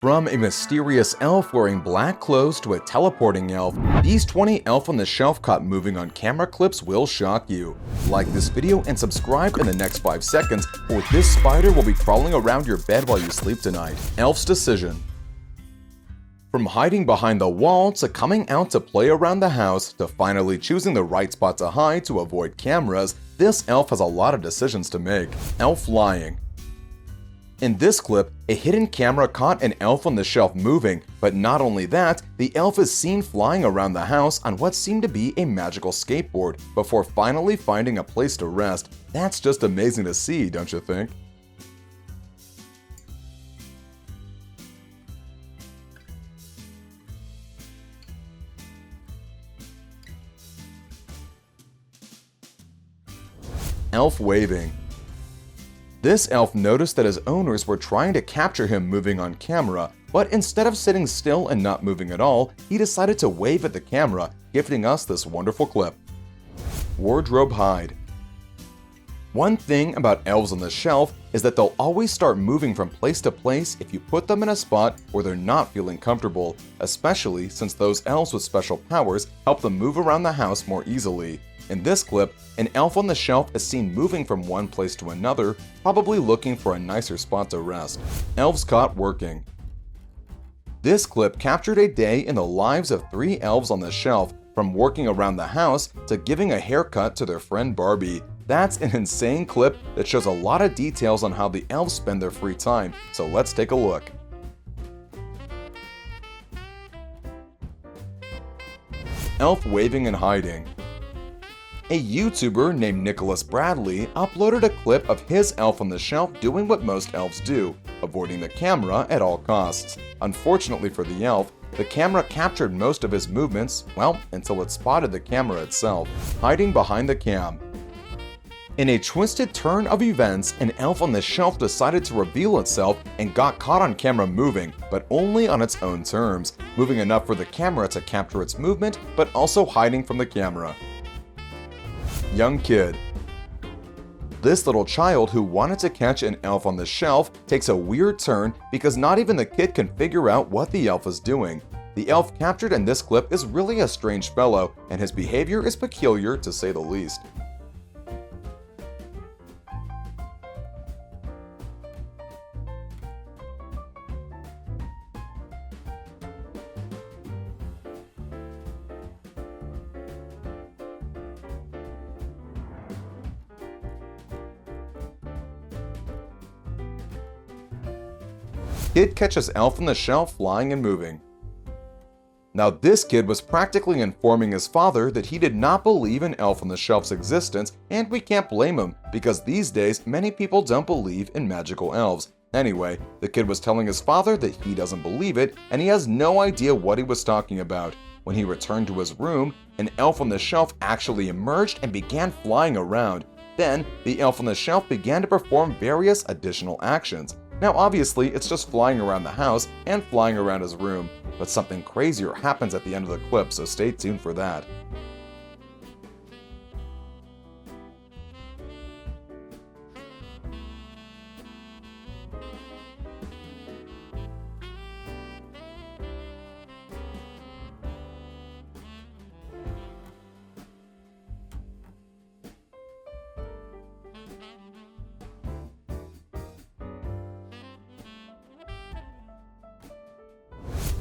From a mysterious elf wearing black clothes to a teleporting elf, these 20 Elf on the Shelf caught moving on camera clips will shock you. Like this video and subscribe in the next 5 seconds, or this spider will be crawling around your bed while you sleep tonight. Elf's decision. From hiding behind the wall to coming out to play around the house to finally choosing the right spot to hide to avoid cameras, this elf has a lot of decisions to make. Elf lying. In this clip, a hidden camera caught an elf on the shelf moving, but not only that, the elf is seen flying around the house on what seemed to be a magical skateboard before finally finding a place to rest. That's just amazing to see, don't you think? Elf waving. This elf noticed that his owners were trying to capture him moving on camera, but instead of sitting still and not moving at all, he decided to wave at the camera, gifting us this wonderful clip. Wardrobe hide. One thing about elves on the shelf is that they'll always start moving from place to place if you put them in a spot where they're not feeling comfortable, especially since those elves with special powers help them move around the house more easily. In this clip, an elf on the shelf is seen moving from one place to another, probably looking for a nicer spot to rest. Elves caught working. This clip captured a day in the lives of 3 elves on the shelf, from working around the house to giving a haircut to their friend Barbie. That's an insane clip that shows a lot of details on how the elves spend their free time, so let's take a look. Elf waving and hiding. A YouTuber named Nicholas Bradley uploaded a clip of his elf on the shelf doing what most elves do, avoiding the camera at all costs. Unfortunately for the elf, the camera captured most of his movements, well, until it spotted the camera itself, hiding behind the cam. In a twisted turn of events, an elf on the shelf decided to reveal itself and got caught on camera moving, but only on its own terms, moving enough for the camera to capture its movement, but also hiding from the camera. Young kid. This little child who wanted to catch an elf on the shelf takes a weird turn because not even the kid can figure out what the elf is doing. The elf captured in this clip is really a strange fellow, and his behavior is peculiar to say the least. Kid catches elf on the shelf flying and moving. Now this kid was practically informing his father that he did not believe in elf on the shelf's existence, and we can't blame him because these days many people don't believe in magical elves. Anyway, the kid was telling his father that he doesn't believe it and he has no idea what he was talking about. When he returned to his room, an elf on the shelf actually emerged and began flying around. Then, the elf on the shelf began to perform various additional actions. Now obviously it's just flying around the house and flying around his room, but something crazier happens at the end of the clip, so stay tuned for that.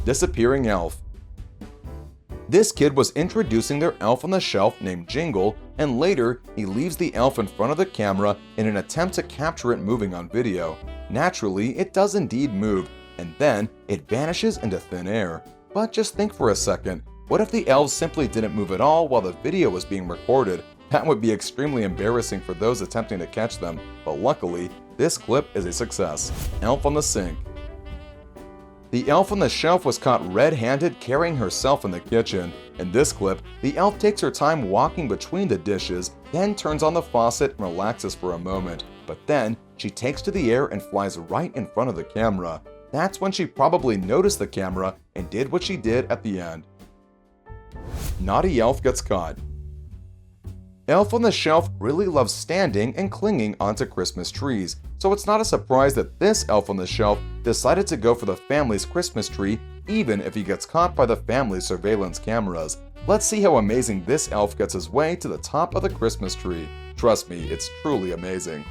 Disappearing elf. This kid was introducing their elf on the shelf named Jingle, and later he leaves the elf in front of the camera in an attempt to capture it moving on video. Naturally, it does indeed move, and then it vanishes into thin air. But just think for a second, what if the elves simply didn't move at all while the video was being recorded? That would be extremely embarrassing for those attempting to catch them, but luckily, this clip is a success. Elf on the sink. The elf on the shelf was caught red-handed carrying herself in the kitchen. In this clip, the elf takes her time walking between the dishes, then turns on the faucet and relaxes for a moment. But then, she takes to the air and flies right in front of the camera. That's when she probably noticed the camera and did what she did at the end. Naughty elf gets caught. Elf on the Shelf really loves standing and clinging onto Christmas trees, so it's not a surprise that this Elf on the Shelf decided to go for the family's Christmas tree even if he gets caught by the family's surveillance cameras. Let's see how amazing this elf gets his way to the top of the Christmas tree. Trust me, it's truly amazing.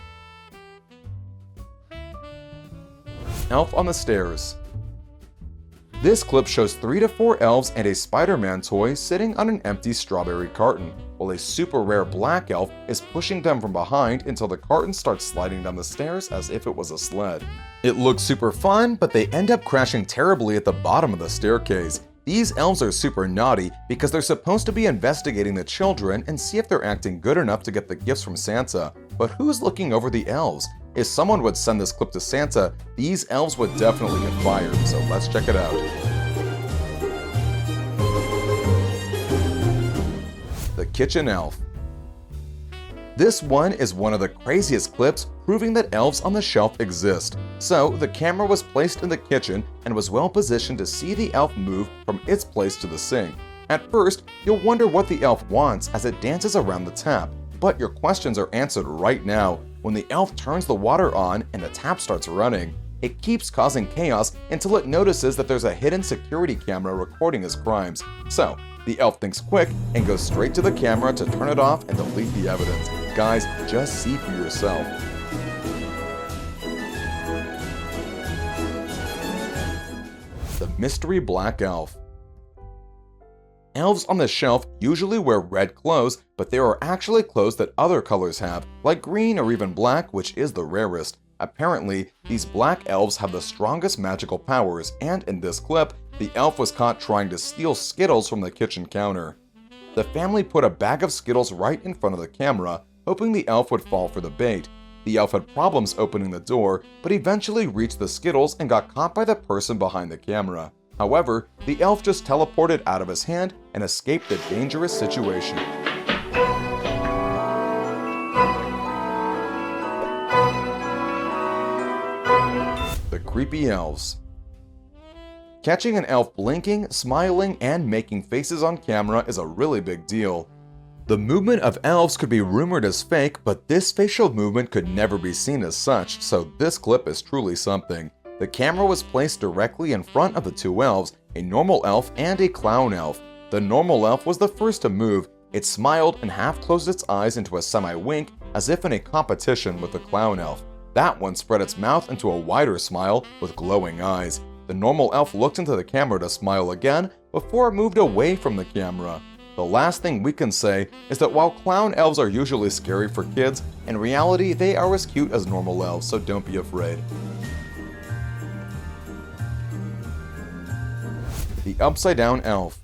Elf on the Stairs. This clip shows 3 to 4 elves and a Spider-Man toy sitting on an empty strawberry carton, while a super rare black elf is pushing them from behind until the carton starts sliding down the stairs as if it was a sled. It looks super fun, but they end up crashing terribly at the bottom of the staircase. These elves are super naughty because they're supposed to be investigating the children and see if they're acting good enough to get the gifts from Santa. But who's looking over the elves? If someone would send this clip to Santa, these elves would definitely get fired, so let's check it out. The Kitchen Elf. This one is one of the craziest clips proving that elves on the shelf exist. So, the camera was placed in the kitchen and was well positioned to see the elf move from its place to the sink. At first, you'll wonder what the elf wants as it dances around the tap, but your questions are answered right now when the elf turns the water on and the tap starts running. It keeps causing chaos until it notices that there's a hidden security camera recording his crimes. So, the elf thinks quick and goes straight to the camera to turn it off and delete the evidence. Guys, just see for yourself. The Mystery Black Elf. Elves on the shelf usually wear red clothes, but there are actually clothes that other colors have, like green or even black, which is the rarest. Apparently, these black elves have the strongest magical powers, and in this clip, the elf was caught trying to steal Skittles from the kitchen counter. The family put a bag of Skittles right in front of the camera, hoping the elf would fall for the bait. The elf had problems opening the door, but eventually reached the Skittles and got caught by the person behind the camera. However, the elf just teleported out of his hand and escaped the dangerous situation. The Creepy Elves. Catching an elf blinking, smiling, and making faces on camera is a really big deal. The movement of elves could be rumored as fake, but this facial movement could never be seen as such, so this clip is truly something. The camera was placed directly in front of the 2 elves, a normal elf and a clown elf. The normal elf was the first to move. It smiled and half closed its eyes into a semi-wink as if in a competition with the clown elf. That one spread its mouth into a wider smile with glowing eyes. The normal elf looked into the camera to smile again before it moved away from the camera. The last thing we can say is that while clown elves are usually scary for kids, in reality they are as cute as normal elves, so don't be afraid. The Upside Down Elf.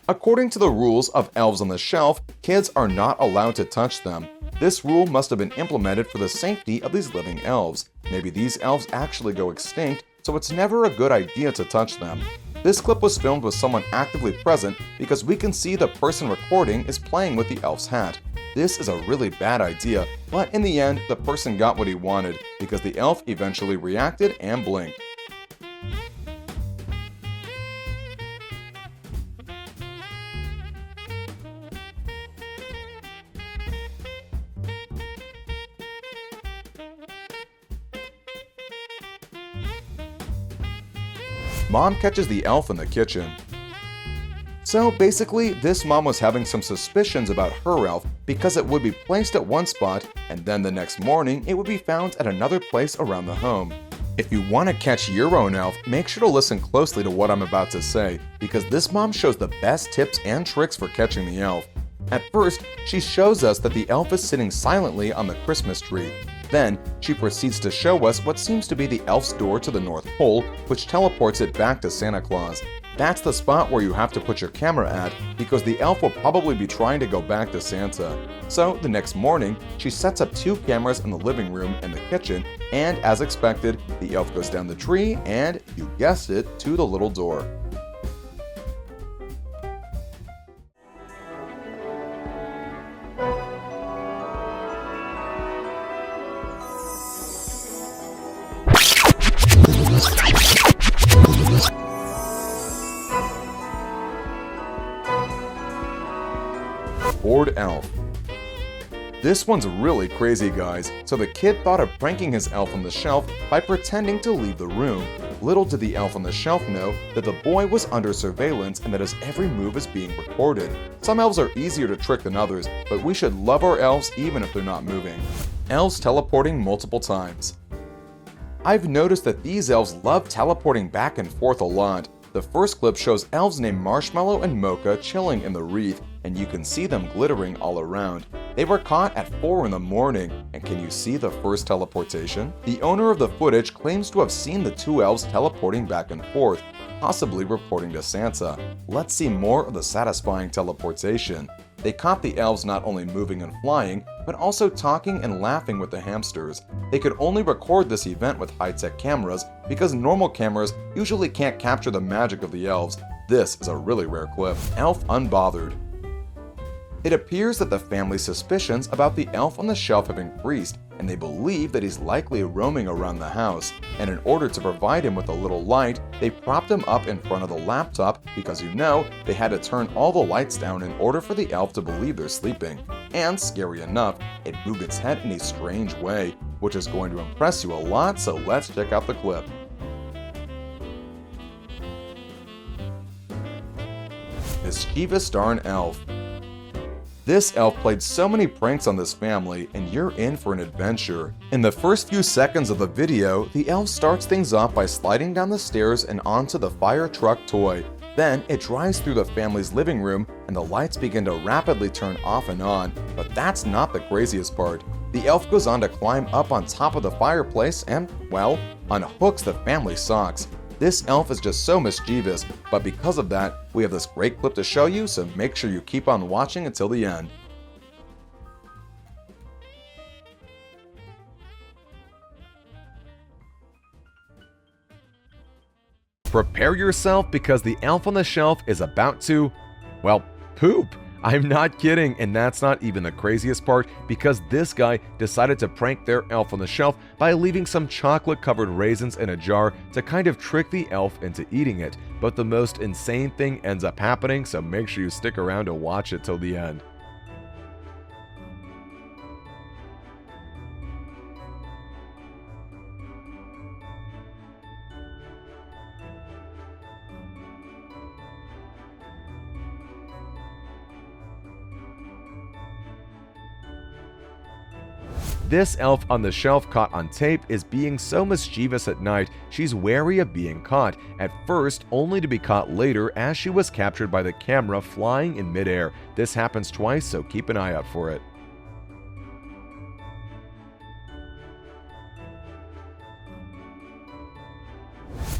According to the rules of Elves on the Shelf, kids are not allowed to touch them. This rule must have been implemented for the safety of these living elves. Maybe these elves actually go extinct, so it's never a good idea to touch them. This clip was filmed with someone actively present because we can see the person recording is playing with the elf's hat. This is a really bad idea, but in the end, the person got what he wanted because the elf eventually reacted and blinked. Mom catches the elf in the kitchen. So basically, this mom was having some suspicions about her elf because it would be placed at one spot and then the next morning it would be found at another place around the home. If you want to catch your own elf, make sure to listen closely to what I'm about to say because this mom shows the best tips and tricks for catching the elf. At first, she shows us that the elf is sitting silently on the Christmas tree. Then, she proceeds to show us what seems to be the elf's door to the North Pole, which teleports it back to Santa Claus. That's the spot where you have to put your camera at because the elf will probably be trying to go back to Santa. So, the next morning, she sets up 2 cameras in the living room and the kitchen, and as expected, the elf goes down the tree and, you guessed it, to the little door. Bored Elf. This one's really crazy, guys. So the kid thought of pranking his elf on the shelf by pretending to leave the room. Little did the elf on the shelf know that the boy was under surveillance and that his every move is being recorded. Some elves are easier to trick than others, but we should love our elves even if they're not moving. Elves teleporting multiple times. I've noticed that these elves love teleporting back and forth a lot. The first clip shows elves named Marshmallow and Mocha chilling in the wreath, and you can see them glittering all around. They were caught at 4 in the morning, and can you see the first teleportation? The owner of the footage claims to have seen the two elves teleporting back and forth, possibly reporting to Santa. Let's see more of the satisfying teleportation. They caught the elves not only moving and flying, but also talking and laughing with the hamsters. They could only record this event with high-tech cameras because normal cameras usually can't capture the magic of the elves. This is a really rare clip. Elf unbothered. It appears that the family's suspicions about the elf on the shelf have increased, and they believe that he's likely roaming around the house. And in order to provide him with a little light, they propped him up in front of the laptop because they had to turn all the lights down in order for the elf to believe they're sleeping. And scary enough, it moved its head in a strange way, which is going to impress you a lot, so let's check out the clip. Mischievous darn elf. This elf played so many pranks on this family, and you're in for an adventure. In the first few seconds of the video, the elf starts things off by sliding down the stairs and onto the fire truck toy. Then it drives through the family's living room and the lights begin to rapidly turn off and on. But that's not the craziest part. The elf goes on to climb up on top of the fireplace and, well, unhooks the family socks. This elf is just so mischievous, but because of that, we have this great clip to show you, so make sure you keep on watching until the end. Prepare yourself because the elf on the shelf is about to, well, poop. I'm not kidding, and that's not even the craziest part because this guy decided to prank their elf on the shelf by leaving some chocolate-covered raisins in a jar to kind of trick the elf into eating it. But the most insane thing ends up happening, so make sure you stick around to watch it till the end. This elf on the shelf caught on tape is being so mischievous at night, she's wary of being caught, at first only to be caught later as she was captured by the camera flying in midair. This happens twice, so keep an eye out for it.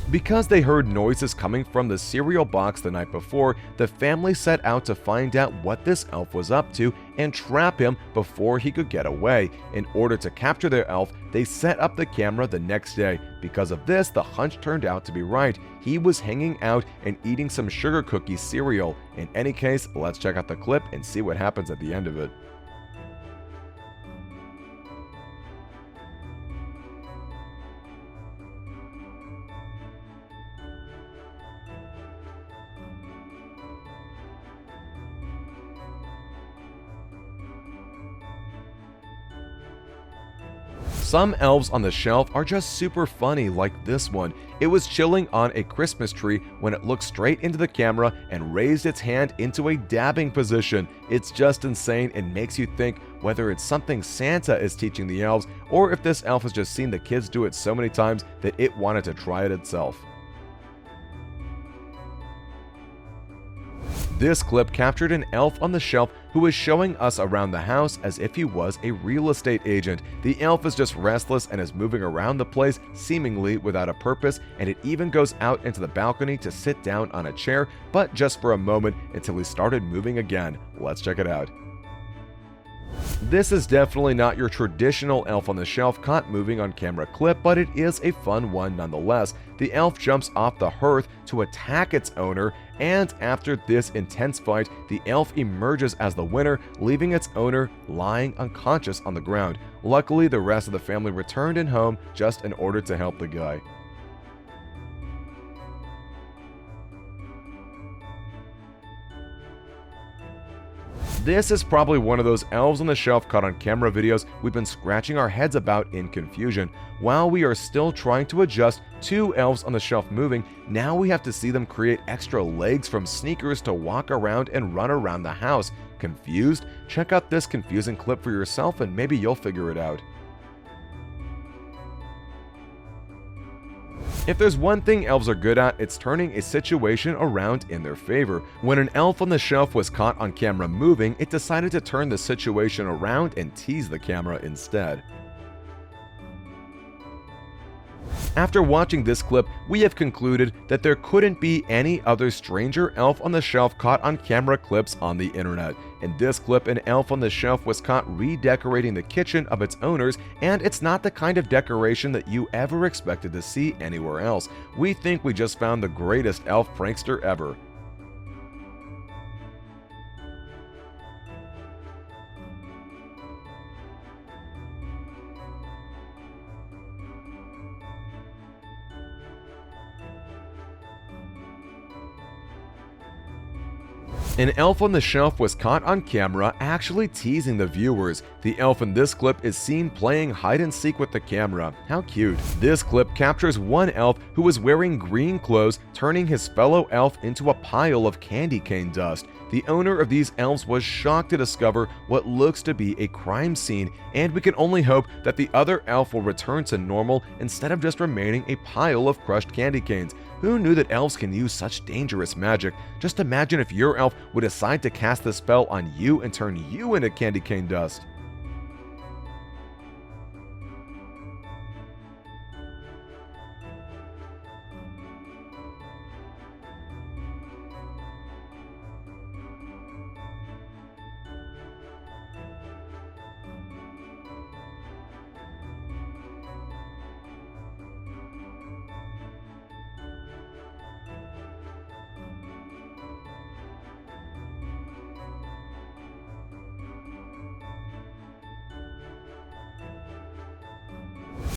Because they heard noises coming from the cereal box the night before, the family set out to find out what this elf was up to and trap him before he could get away. In order to capture their elf, they set up the camera the next day. Because of this, the hunch turned out to be right. He was hanging out and eating some sugar cookie cereal. In any case, let's check out the clip and see what happens at the end of it. Some elves on the shelf are just super funny, like this one. It was chilling on a Christmas tree when it looked straight into the camera and raised its hand into a dabbing position. It's just insane and makes you think whether it's something Santa is teaching the elves or if this elf has just seen the kids do it so many times that it wanted to try it itself. This clip captured an elf on the shelf who was showing us around the house as if he was a real estate agent. The elf is just restless and is moving around the place seemingly without a purpose, and it even goes out into the balcony to sit down on a chair, but just for a moment until he started moving again. Let's check it out. This is definitely not your traditional elf on the shelf caught moving on camera clip, but it is a fun one nonetheless. The elf jumps off the hearth to attack its owner, and after this intense fight, the elf emerges as the winner, leaving its owner lying unconscious on the ground. Luckily, the rest of the family returned in home just in order to help the guy. This is probably one of those elves on the shelf caught on camera videos we've been scratching our heads about in confusion. While we are still trying to adjust two elves on the shelf moving, now we have to see them create extra legs from sneakers to walk around and run around the house. Confused? Check out this confusing clip for yourself and maybe you'll figure it out. If there's one thing elves are good at, it's turning a situation around in their favor. When an elf on the shelf was caught on camera moving, it decided to turn the situation around and tease the camera instead. After watching this clip, we have concluded that there couldn't be any other stranger elf on the shelf caught on camera clips on the internet. In this clip, an elf on the shelf was caught redecorating the kitchen of its owners, and it's not the kind of decoration that you ever expected to see anywhere else. We think we just found the greatest elf prankster ever. An elf on the shelf was caught on camera actually teasing the viewers. The elf in this clip is seen playing hide and seek with the camera. How cute. This clip captures one elf who was wearing green clothes, turning his fellow elf into a pile of candy cane dust. The owner of these elves was shocked to discover what looks to be a crime scene, and we can only hope that the other elf will return to normal instead of just remaining a pile of crushed candy canes. Who knew that elves can use such dangerous magic? Just imagine if your elf would decide to cast the spell on you and turn you into candy cane dust.